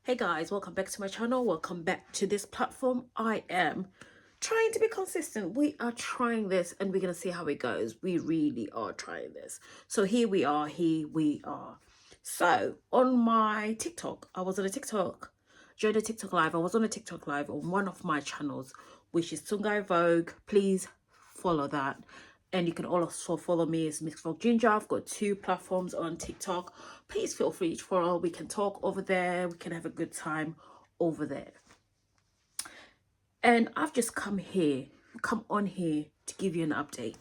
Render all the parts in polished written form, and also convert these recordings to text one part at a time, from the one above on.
Hey guys, welcome back to my channel. Welcome back to this platform. I am trying to be consistent. We are trying this and we're going to see how it goes. We really are trying this. So here we are. So on my TikTok, I was on a TikTok, during the TikTok live. I was on a TikTok live on one of my channels, which is Tungai Vogue. Please follow that. And you can also follow me as Miss Frog Ginger. I've got 2 platforms on TikTok. Please feel free to follow. We can talk over there. We can have a good time over there. And I've just come on here to give you an update.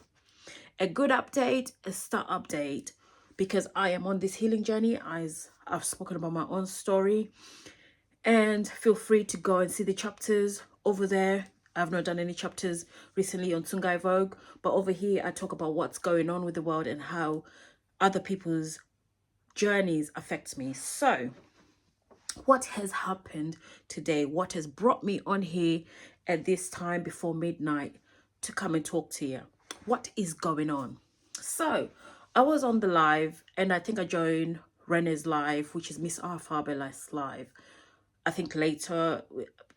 A good update, a start update, because I am on this healing journey. I've spoken about my own story. And feel free to go and see the chapters over there. I've not done any chapters recently on Tungai Vogue, but over here I talk about what's going on with the world and how other people's journeys affect me. So what has happened today? What has brought me on here at this time before midnight to come and talk to you? What is going on? So I was on the live and I think I joined Rene's live, which is MISSRFABULOUS live. I think later,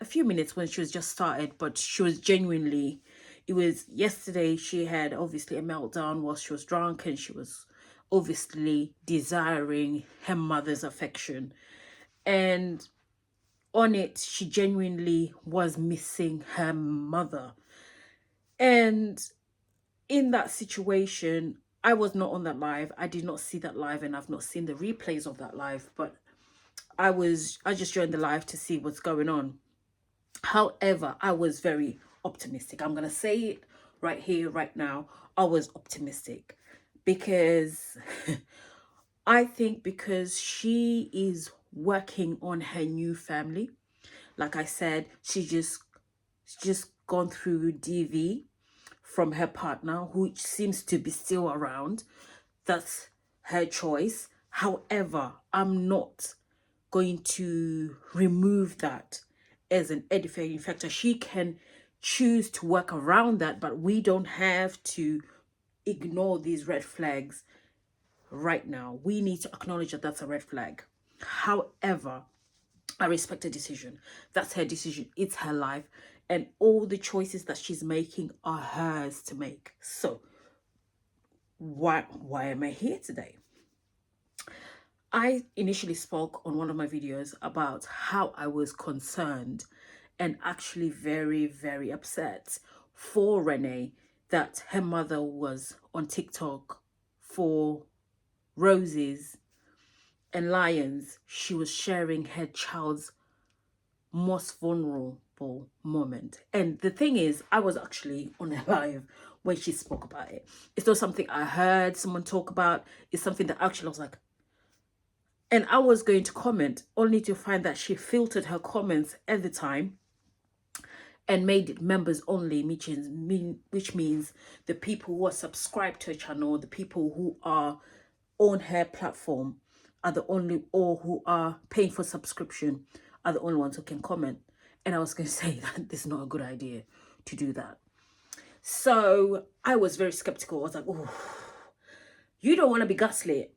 a few minutes when she was just started, but she was genuinely, it was yesterday, she had obviously a meltdown while she was drunk and she was obviously desiring her mother's affection. And on it, she genuinely was missing her mother. And in that situation, I was not on that live. I did not see that live and I've not seen the replays of that live, but I just joined the live to see what's going on. However, I was very optimistic. I'm going to say it right here, right now. I was optimistic because I think because she is working on her new family. Like I said, she's just gone through DV from her partner, who seems to be still around. That's her choice. However, I'm not going to remove that as an edifying factor. She can choose to work around that, but we don't have to ignore these red flags right now. We need to acknowledge that that's a red flag. However, I respect her decision. That's her decision. It's her life. And all the choices that she's making are hers to make. So why am I here today? I initially spoke on one of my videos about how I was concerned and actually very, very upset for Rene that her mother was on TikTok for roses and lions. She was sharing her child's most vulnerable moment. And the thing is, I was actually on a live when she spoke about it. It's not something I heard someone talk about. It's something that actually I was like, and I was going to comment only to find that she filtered her comments at the time and made it members only, which means the people who are subscribed to her channel, the people who are on her platform are the only, or who are paying for subscription are the only ones who can comment. And I was going to say that this is not a good idea to do that. So I was very skeptical. I was like, oh, you don't want to be gaslit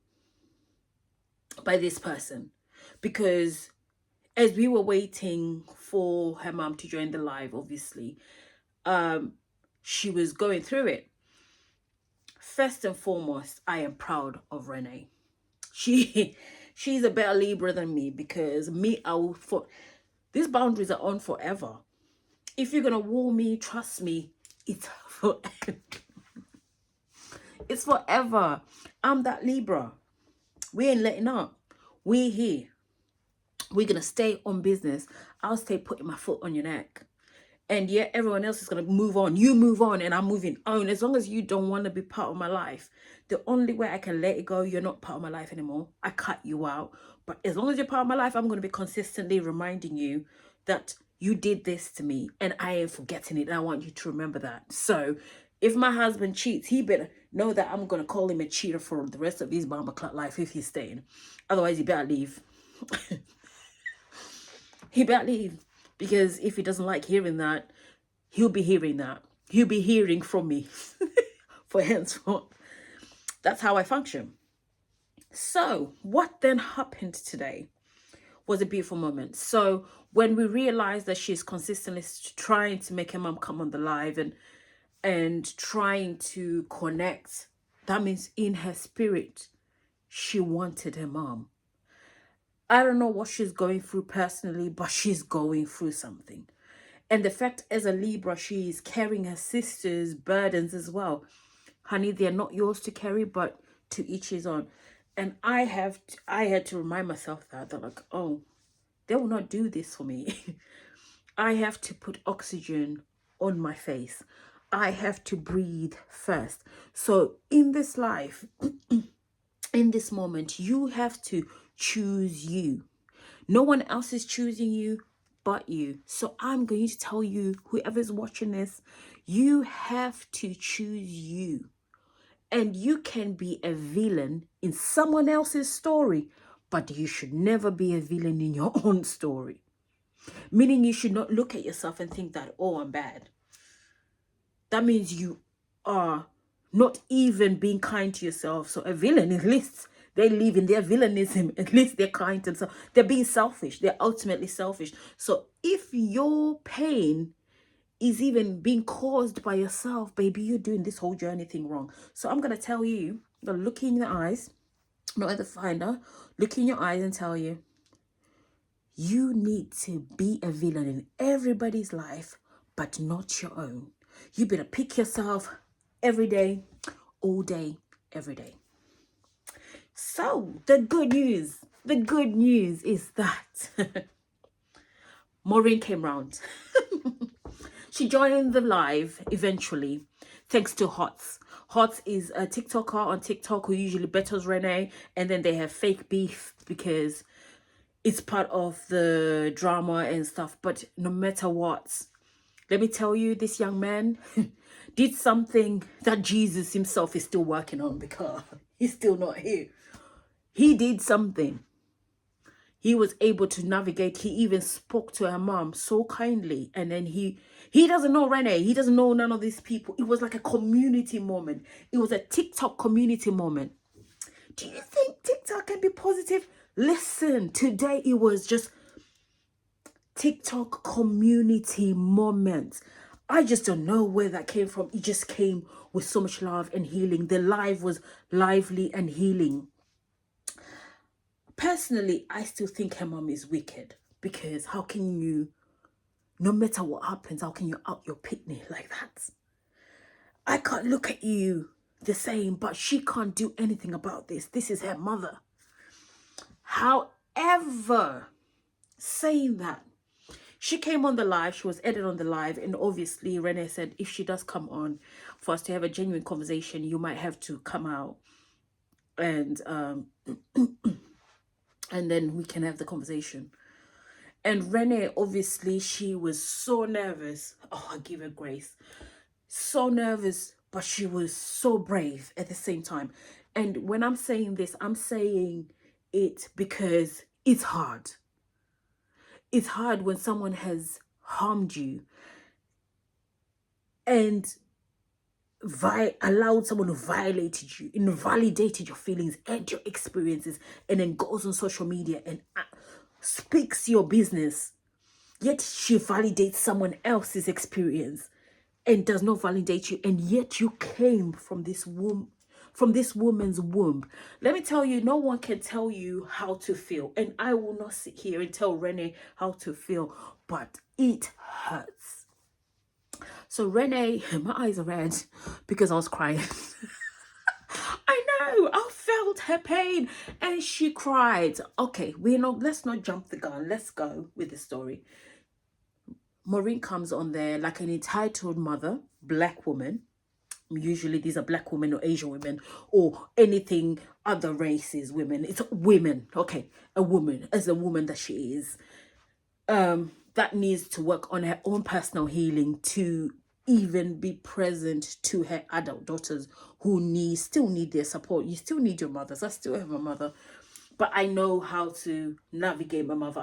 by this person, because as we were waiting for her mom to join the live, obviously she was going through it. First and foremost, I am proud of Rene. She's a better Libra than me, because me, these boundaries are on forever. If you're gonna woo me, trust me, it's forever. It's forever. I'm that Libra. We ain't letting up. We're here. We're gonna stay on business. I'll stay putting my foot on your neck. And yet everyone else is gonna move on. You move on and I'm moving on. As long as you don't want to be part of my life, the only way I can let it go, you're not part of my life anymore. I cut you out. But as long as you're part of my life, I'm gonna be consistently reminding you that you did this to me and I ain't forgetting it. I want you to remember that. So if my husband cheats, he better know that I'm going to call him a cheater for the rest of his bomber clock life if he's staying. Otherwise, he better leave. He better leave. Because if he doesn't like hearing that, he'll be hearing that. He'll be hearing from me for henceforth. That's how I function. So what then happened today? was a beautiful moment. So when we realized that she's consistently trying to make her mom come on the live and trying to connect, that means in her spirit she wanted her mom. I don't know what she's going through personally, but she's going through something. And the fact, as a Libra, she is carrying her sister's burdens as well. Honey, they're not yours to carry, but to each his own. And I had to remind myself that like, oh, they will not do this for me. I have to put oxygen on my face. I have to breathe first. So in this life, in this moment, you have to choose you. No one else is choosing you but you. So I'm going to tell you, whoever's watching this, you have to choose you. And you can be a villain in someone else's story, but you should never be a villain in your own story. Meaning you should not look at yourself and think that, oh, I'm bad. That means you are not even being kind to yourself. So a villain, at least they live in their villainism. At least they're kind to themselves. They're being selfish. They're ultimately selfish. So if your pain is even being caused by yourself, baby, you're doing this whole journey thing wrong. So I'm going to tell you, look in the eyes, not at the finder, look in your eyes and tell you, you need to be a villain in everybody's life, but not your own. You better pick yourself every day, all day, every day. So the good news is that Maureen came round. She joined the live eventually, thanks to Hots. Hots is a TikToker on TikTok who usually battles Rene, and then they have fake beef because it's part of the drama and stuff. But no matter what, let me tell you, this young man did something that Jesus himself is still working on because he's still not here. He did something. He was able to navigate. He even spoke to her mom so kindly. And then he doesn't know Rene. He doesn't know none of these people. It was like a community moment. It was a TikTok community moment. Do you think TikTok can be positive? Listen, today it was just TikTok community moments. I just don't know where that came from. It just came with so much love and healing. The live was lively and healing. Personally, I still think her mom is wicked, because how can you, no matter what happens, how can you out your pitney like that? I can't look at you the same, but she can't do anything about this. This is her mother. However, saying that, she came on the live, she was edited on the live, and obviously Rene said if she does come on, for us to have a genuine conversation, you might have to come out and and then we can have the conversation. And Rene, obviously, she was so nervous. Oh, I give her grace. So nervous, but she was so brave at the same time. And when I'm saying this, I'm saying it because it's hard. It's hard when someone has harmed you and allowed someone who violated you, invalidated your feelings and your experiences, and then goes on social media and speaks your business. Yet she validates someone else's experience and does not validate you, and yet you came from this womb, from this woman's womb. Let me tell you, no one can tell you how to feel, and I will not sit here and tell Rene how to feel, but it hurts. So Rene, my eyes are red because I was crying. I know, I felt her pain, and she cried. Okay, let's not jump the gun. Let's go with the story. Maureen comes on there like an entitled mother, black woman. Usually these are black women or Asian women or anything other races women. It's women. Okay, a woman, as a woman that she is, that needs to work on her own personal healing to even be present to her adult daughters who still need their support. You still need your mothers. I still have a mother, but I know how to navigate my mother.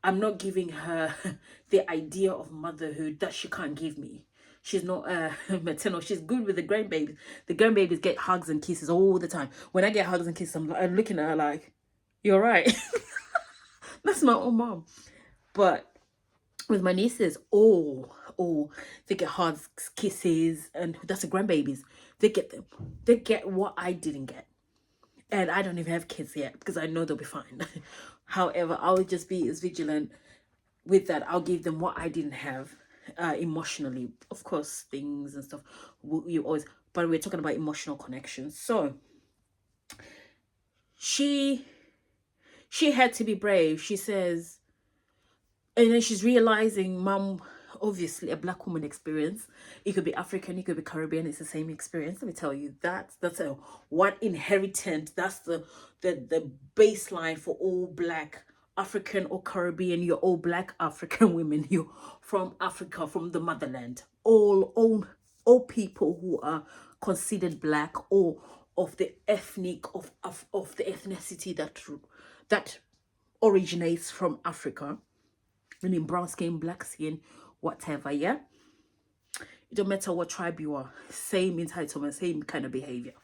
I'm not giving her the idea of motherhood that she can't give me. She's not maternal. She's good with the grandbabies. The grandbabies get hugs and kisses all the time. When I get hugs and kisses, I'm looking at her like, you're right. That's my own mom. But with my nieces, they get hard kisses, and that's the grandbabies. They get them. They get what I didn't get. And I don't even have kids yet because I know they'll be fine. However, I will just be as vigilant with that. I'll give them what I didn't have emotionally. Of course, things and stuff you always, but we're talking about emotional connections. So she had to be brave. She says, and then she's realizing, mom, obviously a black woman experience. It could be African, it could be Caribbean. It's the same experience. Let me tell you, that's a one inherited. That's the baseline for all black African or Caribbean. You're all black African women. You're from Africa, from the motherland. All people who are considered black or of the ethnic of the ethnicity that originates from Africa, meaning brown skin, black skin, whatever. Yeah, it don't matter what tribe you are, same entitlement, same kind of behavior.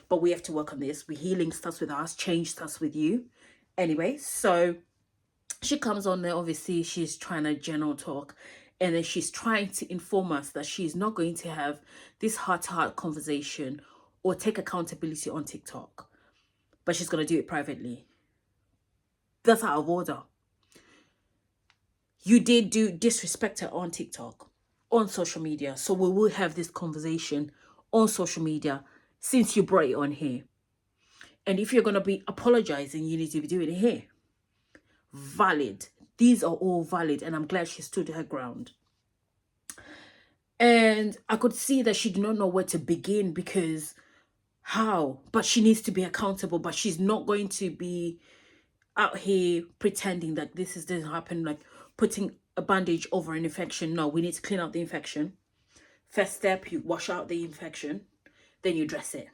But we have to work on this. Healing starts with us, change starts with you. Anyway, so she comes on there. Obviously, she's trying to general talk, and then she's trying to inform us that she's not going to have this heart-to-heart conversation or take accountability on TikTok, but she's going to do it privately. That's out of order. You did disrespect her on TikTok, on social media. So we will have this conversation on social media since you brought it on here. And if you're going to be apologizing, you need to be doing it here. Valid. These are all valid. And I'm glad she stood her ground. And I could see that she did not know where to begin, because how? But she needs to be accountable. But she's not going to be out here pretending that this doesn't happen, like putting a bandage over an infection. No, we need to clean out the infection. First step, you wash out the infection, then you dress it.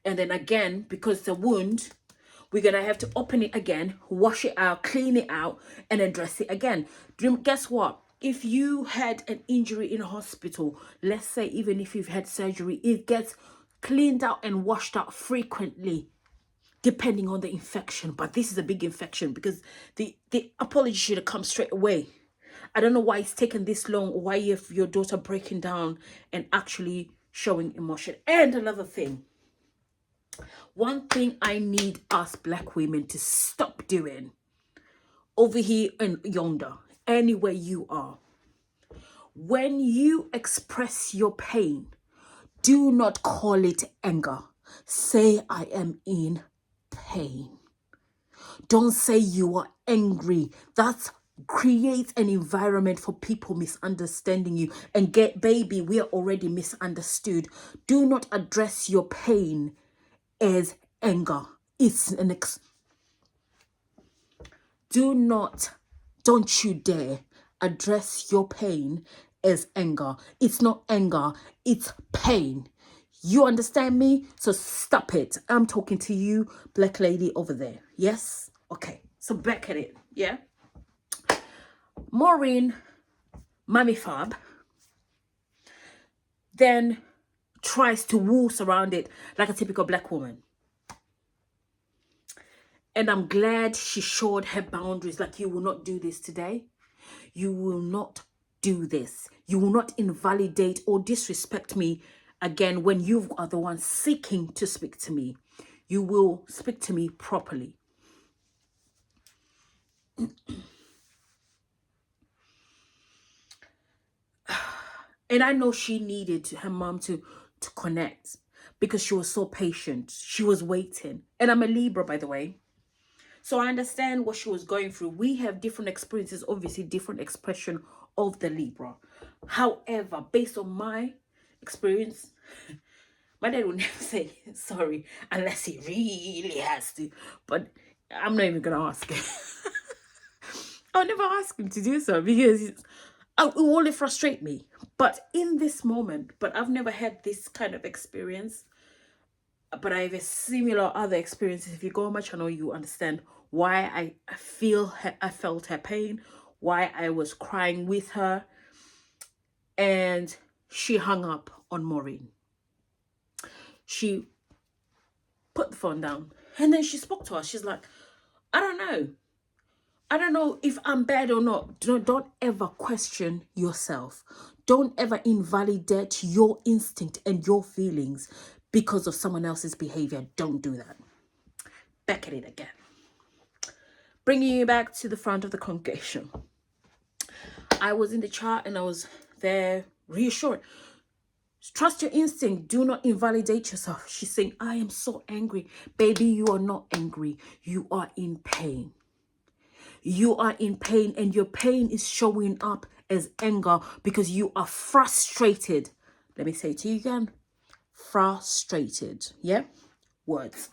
And then again, because it's a wound, we're going to have to open it again, wash it out, clean it out, and then dress it again. Guess what? If you had an injury in a hospital, let's say even if you've had surgery, it gets cleaned out and washed out frequently, depending on the infection. But this is a big infection, because the apology should have come straight away. I don't know why it's taken this long, or why you have your daughter breaking down and actually showing emotion. And another thing, one thing I need us black women to stop doing, over here and yonder, anywhere you are, when you express your pain, do not call it anger. Say, I am in pain. Don't say you are angry. That creates an environment for people misunderstanding you. And baby, we are already misunderstood. Do not address your pain as anger. It's an don't you dare address your pain as anger. It's not anger, it's pain. You understand me? So stop it. I'm talking to you, black lady over there. Yes? Okay. So back at it. Yeah? Maureen, Mommy Fab, then tries to waltz around it like a typical black woman. And I'm glad she showed her boundaries. Like, you will not do this today. You will not do this. You will not invalidate or disrespect me again when you are the one seeking to speak to me. You will speak to me properly. And I know she needed her mom to connect, because she was so patient. She was waiting. And I'm a Libra, by the way. So I understand what she was going through. We have different experiences, obviously different expression of the Libra. However, based on my experience, my dad would never say sorry unless he really has to. But I'm not even going to ask him. I'll never ask him to do so, because it will only frustrate me. But in this moment, but I've never had this kind of experience. But I have a similar other experiences. If you go on my channel, you understand why I felt her pain, why I was crying with her. And she hung up on Maureen. She put the phone down, and then she spoke to us. She's like, I don't know. I don't know if I'm bad or not. Don't ever question yourself. Don't ever invalidate your instinct and your feelings because of someone else's behavior. Don't do that. Back at it again. Bringing you back to the front of the congregation. I was in the chat and I was there reassured. Trust your instinct. Do not invalidate yourself. She's saying, I am so angry. Baby, you are not angry. You are in pain. You are in pain, and your pain is showing up as anger because you are frustrated. Let me say it to you again. Frustrated. Yeah? Words.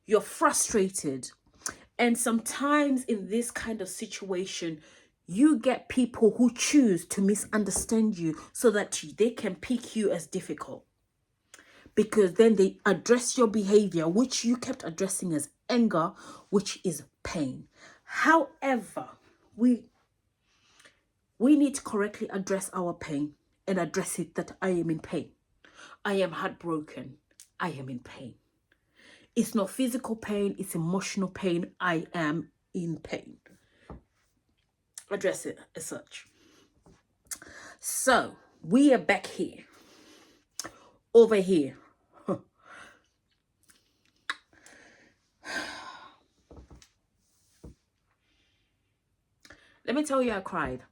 You're frustrated. And sometimes in this kind of situation, you get people who choose to misunderstand you so that they can pick you as difficult. Because then they address your behavior, which you kept addressing as anger, which is pain. However, we need to correctly address our pain and address it that I am in pain. I am heartbroken. I am in pain. It's not physical pain, it's emotional pain. I am in pain. Address it as such. So, we are back here. Over here. Let me tell you, I cried.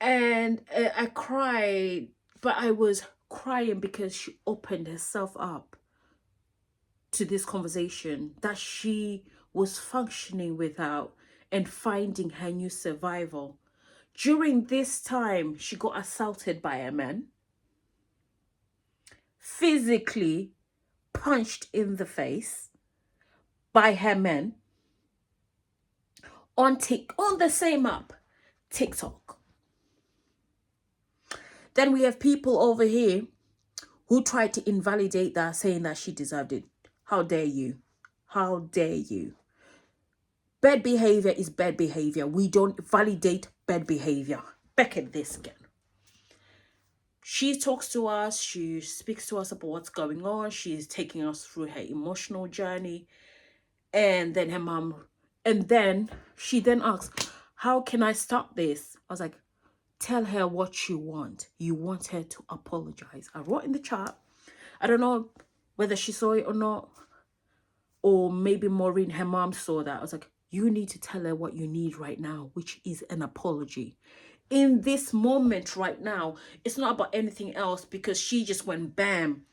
And I cried, but I was crying because she opened herself up to this conversation that she was functioning without and finding her new survival. During this time, she got assaulted by a man, physically punched in the face by her men on the same app, TikTok. Then we have people over here who tried to invalidate that, saying that she deserved it. How dare you? How dare you? Bad behavior is bad behavior. We don't validate bad behavior. Back at this again. She talks to us. She speaks to us about what's going on. She's taking us through her emotional journey. And then her mom, and then she then asks, how can I stop this? I was like, tell her what you want. You want her to apologize. I wrote in the chat. I don't know whether she saw it or not. Or maybe Maureen, her mom, saw that. I was like, you need to tell her what you need right now, which is an apology. In this moment right now, it's not about anything else because she just went bam.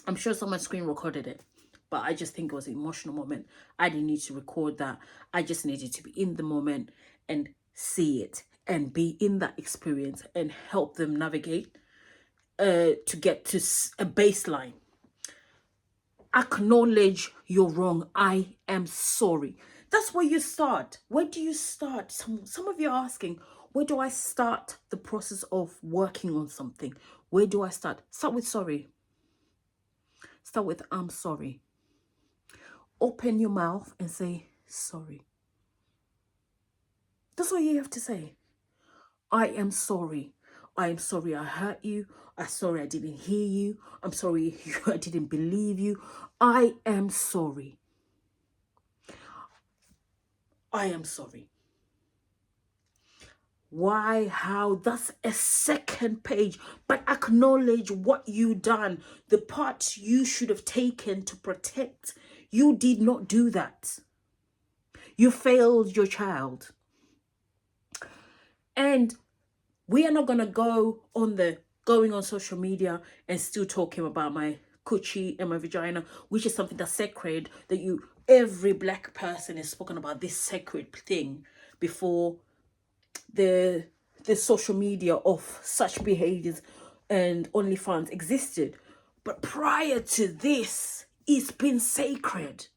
I'm sure someone screen recorded it, but I just think it was an emotional moment. I didn't need to record that. I just needed to be in the moment and see it and be in that experience and help them navigate to get to a baseline. Acknowledge you're wrong. I am sorry. That's where you start. Where do you start? Some of you are asking, where do I start the process of working on something? Where do I start? Start with sorry. Start with I'm sorry. Open your mouth and say sorry. That's all you have to say. I am sorry. I am sorry I hurt you. I'm sorry I didn't hear you. I'm sorry I didn't believe you. I am sorry. I am sorry. Why, how? That's a second page. But acknowledge what you done. The part you should have taken to protect. You did not do that. You failed your child. And we are not going to going on social media and still talking about my coochie and my vagina, which is something that's sacred, that every black person has spoken about this sacred thing before the social media of such behaviors and OnlyFans existed. But prior to this, it's been sacred.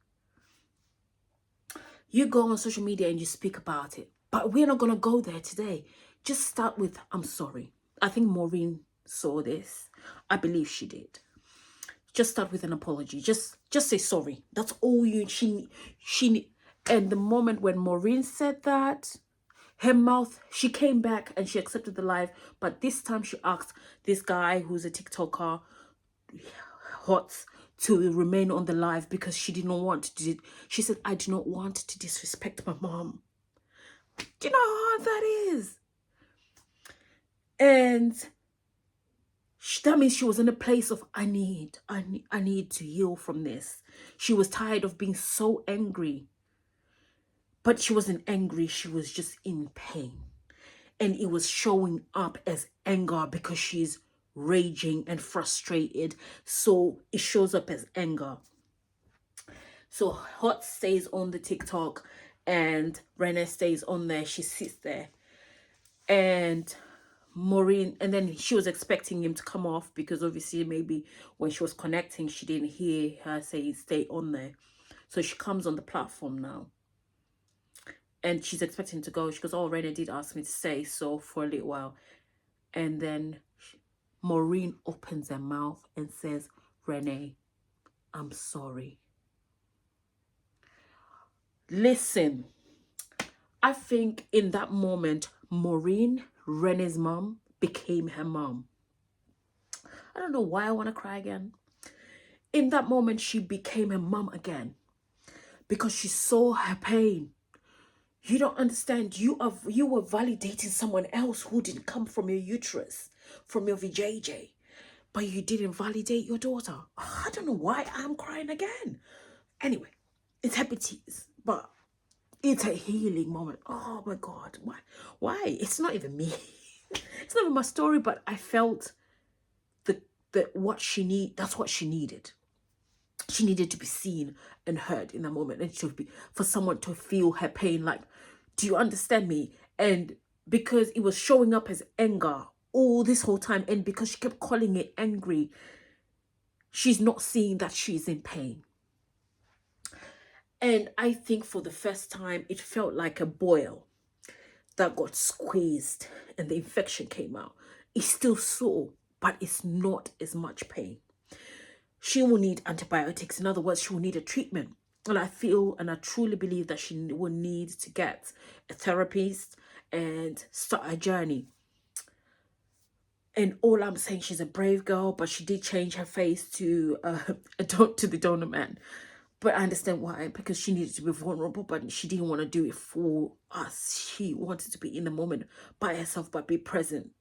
You go on social media and you speak about it, but we're not going to go there today. Just start with I'm sorry. I think Maureen saw this. I believe she did. Just start with an apology. Just say sorry. That's all she and the moment when Maureen said that, her mouth, she came back and she accepted the live, but this time she asked this guy who's a TikToker, Hots, to remain on the live because she did not want to. She said, I do not want to disrespect my mom. Do you know how hard that is? And that means she was in a place of, I need to heal from this. She was tired of being so angry. But she wasn't angry, she was just in pain. And it was showing up as anger because she's raging and frustrated. So it shows up as anger. So Hot stays on the TikTok and Rene stays on there. She sits there. And Maureen, and then she was expecting him to come off because obviously maybe when she was connecting, she didn't hear her say stay on there. So she comes on the platform now. And she's expecting to go. She goes, oh, Rene did ask me to stay, so for a little while. And then Maureen opens her mouth and says, Rene, I'm sorry. Listen, I think in that moment, Maureen, Rene's mom, became her mom. I don't know why I want to cry again. In that moment, she became her mom again because she saw her pain. You don't understand. You were validating someone else who didn't come from your uterus, from your VJJ, but you didn't validate your daughter. I don't know why I'm crying again. Anyway, it's happy tears, but it's a healing moment. Oh my God, why? Why? It's not even me. It's not even my story, but I felt that what she need. That's what she needed. She needed to be seen and heard in that moment, and for someone to feel her pain. Like, do you understand me? And because it was showing up as anger all this whole time, and because she kept calling it angry, she's not seeing that she's in pain. And I think for the first time, it felt like a boil that got squeezed and the infection came out. It's still sore, but it's not as much pain. She will need antibiotics. In other words, she will need a treatment. And I feel and I truly believe that she will need to get a therapist and start a journey. And all I'm saying, she's a brave girl, but she did change her face to the donor man. But I understand why, because she needed to be vulnerable, but she didn't want to do it for us. She wanted to be in the moment by herself, but be present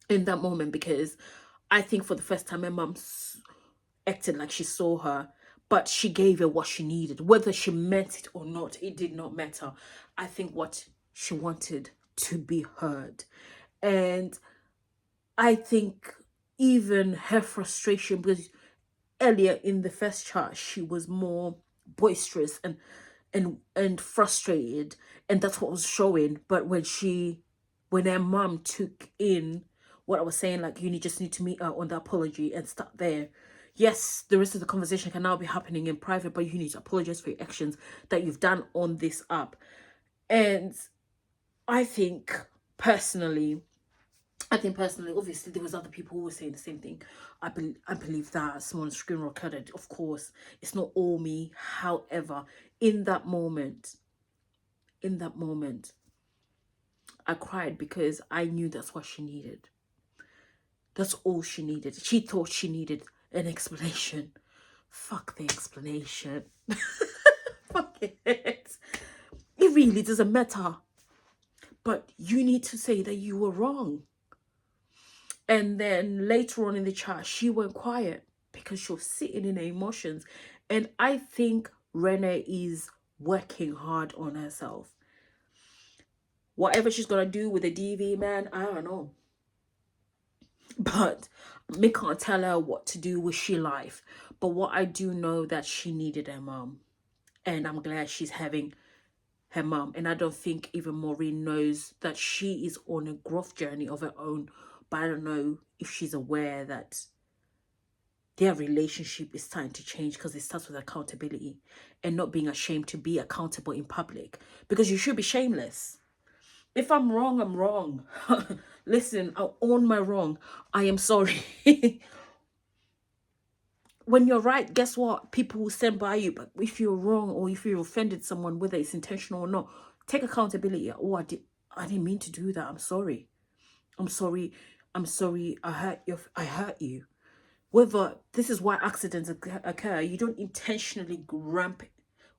in that moment, because I think for the first time, my mum acted like she saw her, but she gave her what she needed. Whether she meant it or not, it did not matter. I think what she wanted to be heard. And I think even her frustration, because earlier in the first chart, she was more boisterous and frustrated, and that's what was showing. But when her mom took in what I was saying, like, you just need to meet her on the apology and start there. Yes, the rest of the conversation can now be happening in private, but you need to apologize for your actions that you've done on this app. And I think personally, obviously, there was other people who were saying the same thing. I believe that someone screen recorded. Of course, it's not all me. However, in that moment, I cried because I knew that's what she needed. That's all she needed. She thought she needed an explanation. Fuck the explanation. Fuck it. It really doesn't matter. But you need to say that you were wrong. And then later on in the chat, she went quiet because she was sitting in her emotions. And I think Rene is working hard on herself. Whatever she's going to do with the DV, man, I don't know. But me can't tell her what to do with she life. But what I do know that she needed her mom. And I'm glad she's having her mom. And I don't think even Maureen knows that she is on a growth journey of her own. But I don't know if she's aware that their relationship is starting to change, because it starts with accountability and not being ashamed to be accountable in public, because you should be shameless. If I'm wrong, I'm wrong. Listen, I'll own my wrong. I am sorry. When you're right, guess what? People will stand by you. But if you're wrong, or if you offended someone, whether it's intentional or not, take accountability. Oh, I didn't mean to do that. I'm sorry. I'm sorry. I hurt you. Whether this is why accidents occur, you don't intentionally ramp.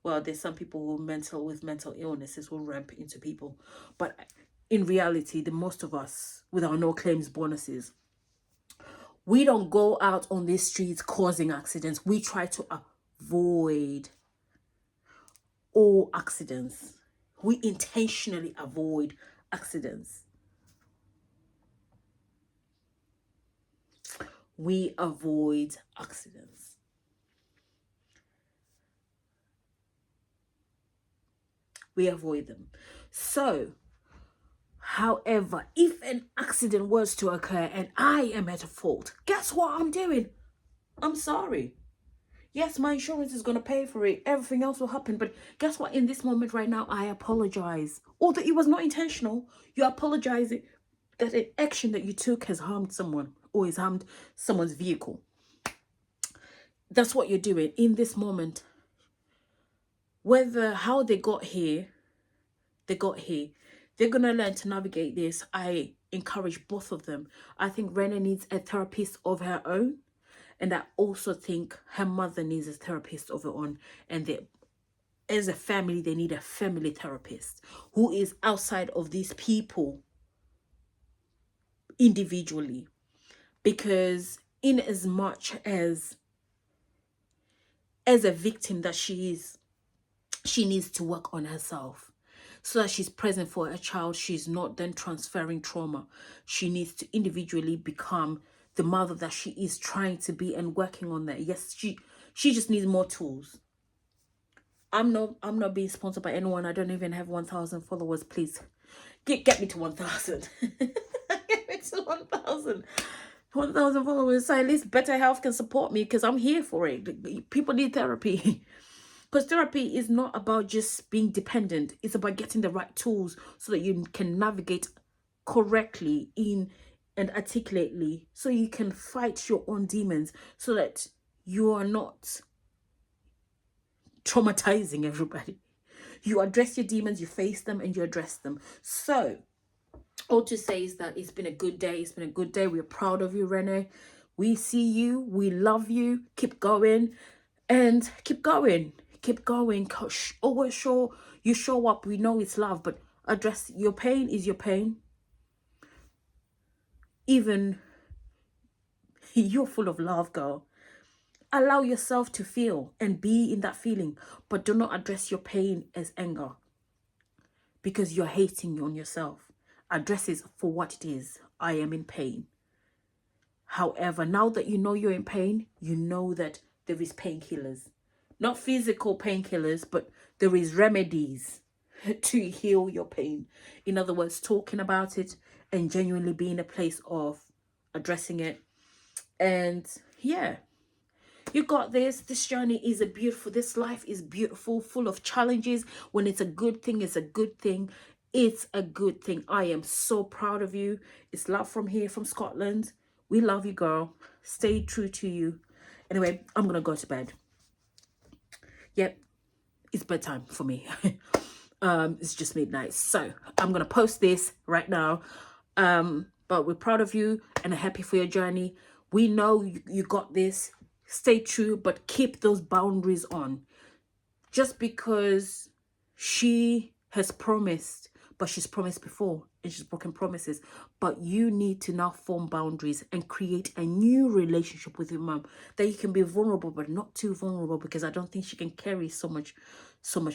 Well, there's some people who with mental illnesses will ramp into people, but in reality, the most of us with our no claims bonuses, we don't go out on these streets causing accidents. We try to avoid all accidents. We intentionally avoid accidents. We avoid accidents. We avoid them. So, however, if an accident was to occur and I am at fault, guess what I'm doing? I'm sorry. Yes, my insurance is going to pay for it. Everything else will happen. But guess what? In this moment right now, I apologize. Although it was not intentional, you're apologizing that an action that you took has harmed someone or has harmed someone's vehicle. That's what you're doing in this moment. Whether how they got here, they're going to learn to navigate this. I encourage both of them. I think Rene needs a therapist of her own. And I also think her mother needs a therapist of her own. And they, as a family, they need a family therapist who is outside of these people individually. Because in as much as a victim that she is, she needs to work on herself so that she's present for her child. She's not then transferring trauma. She needs to individually become the mother that she is trying to be and working on that. Yes, she just needs more tools. I'm not being sponsored by anyone. I don't even have 1,000 followers. Please get me to 1,000. Get me to 1,000. 1,000 followers. So at least Better Health can support me because I'm here for it. People need therapy. Because therapy is not about just being dependent. It's about getting the right tools so that you can navigate correctly and articulately, so you can fight your own demons, so that you are not traumatizing everybody. You address your demons, you face them, and you address them. So all to say is that it's been a good day. It's been a good day. We're proud of you, Rene. We see you. We love you. Keep going. And keep going. Keep going. Always you show up. We know it's love, but address your pain is your pain. Even you're full of love, girl. Allow yourself to feel and be in that feeling, but do not address your pain as anger because you're hating on yourself. Address it for what it is. I am in pain. However, now that you know you're in pain, you know that there is painkillers. Not physical painkillers, but there is remedies to heal your pain. In other words, talking about it and genuinely being in a place of addressing it. And yeah, you got this. This journey is this life is beautiful, full of challenges. When it's a good thing, it's a good thing. It's a good thing. I am so proud of you. It's love from here, from Scotland. We love you, girl. Stay true to you. Anyway, I'm going to go to bed. Yep, it's bedtime for me. It's just midnight. So I'm going to post this right now. But we're proud of you and happy for your journey. We know you got this. Stay true, but keep those boundaries on. Just because she has promised, but she's promised before and she's broken promises, but you need to now form boundaries and create a new relationship with your mom that you can be vulnerable, but not too vulnerable, because I don't think she can carry so much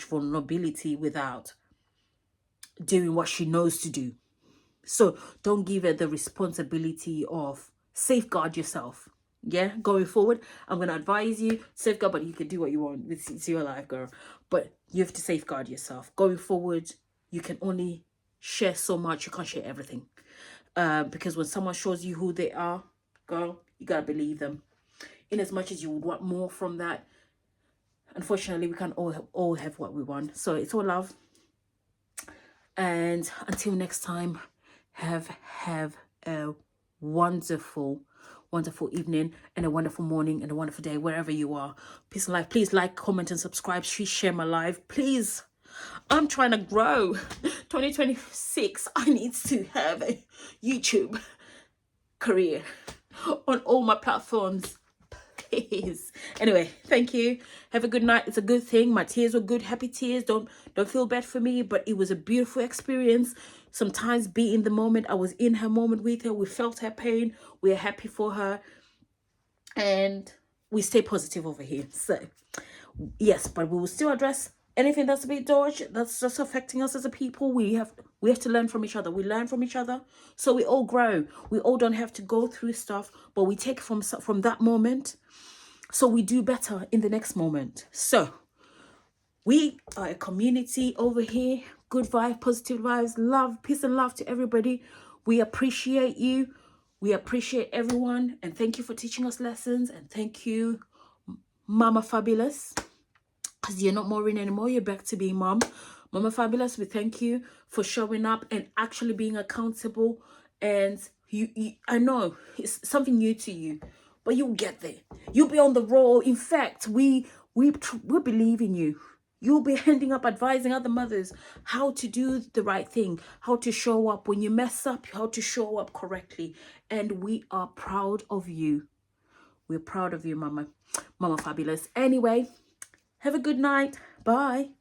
vulnerability without doing what she knows to do. So don't give her the responsibility of safeguard yourself. Yeah, going forward, I'm going to advise you, safeguard, but you can do what you want. It's your life, girl. But you have to safeguard yourself. Going forward, you can only share so much. You can't share everything. Because when someone shows you who they are, girl, you got to believe them. In as much as you would want more from that, unfortunately, we can't all have what we want. So it's all love. And until next time, have a wonderful evening and a wonderful morning and a wonderful day wherever you are. Peace and life. Please like, comment and subscribe. Please share my live, please. I'm trying to grow. 2026, I need to have a YouTube career on all my platforms. Please. Anyway, thank you. Have a good night. It's a good thing. My tears were good, happy tears. Don't feel bad for me, but it was a beautiful experience. Sometimes be in the moment. I was in her moment with her. We felt her pain. We're happy for her. And we stay positive over here. So yes, but we will still address anything that's a bit dodgy, that's just affecting us as a people. We have to learn from each other. We learn from each other, so we all grow. We all don't have to go through stuff, but we take from that moment, so we do better in the next moment. So we are a community over here. Good vibe, positive vibes, love, peace and love to everybody. We appreciate you. We appreciate everyone, and thank you for teaching us lessons. And thank you, Mama Fabulous, because you're not Maureen anymore. You're back to being Mom. Mama Fabulous, we thank you for showing up and actually being accountable. And you I know it's something new to you, but you'll get there. You'll be on the roll. In fact, we believe in you. You'll be ending up advising other mothers how to do the right thing, how to show up when you mess up, how to show up correctly. And we are proud of you. We're proud of you, Mama Fabulous. Anyway, have a good night. Bye.